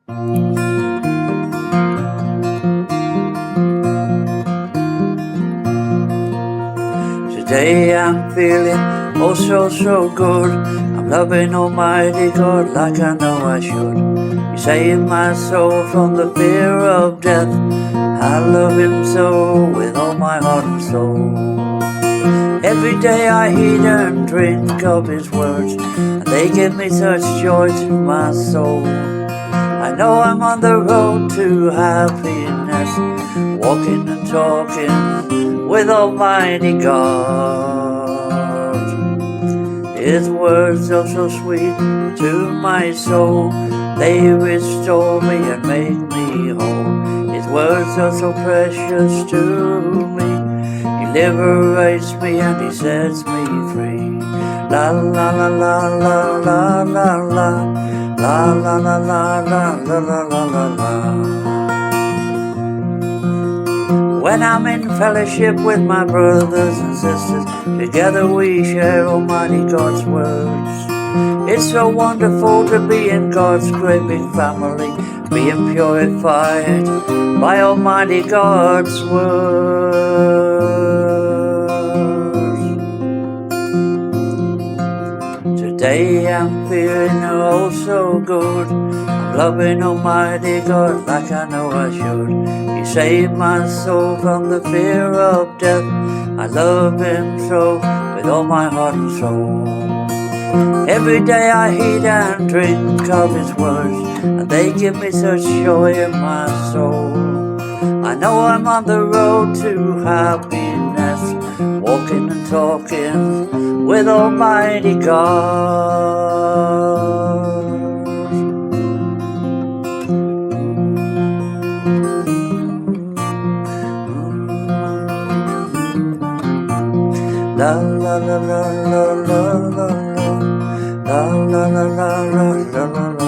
Today I'm feeling oh so good. I'm loving Almighty God like I know I should. He saved my soul from the fear of death. I love Him so with all my heart and soul. Every day I eat and drink of His words, and they give me such joy to my soul. I know I'm on the road to happiness, walking and talking with Almighty God. His words are so sweet to my soul, they restore me and make me whole. His words are so precious to me, He liberates me and He sets me free. La la la la la la la la, la la la la la la la la la. When I'm in fellowship with my brothers and sisters, together we share Almighty God's words. It's so wonderful to be in God's great big family, being purified by Almighty God's words. Today I'm feeling oh so good. I'm loving Almighty God like I know I should. He saved my soul from the fear of death. I love Him so with all my heart and soul. Every day I eat and drink of His words, and they give me such joy in my soul. I know I'm on the road to happiness, walking and talking with Almighty God. La la la la la la la la la la la la la la la.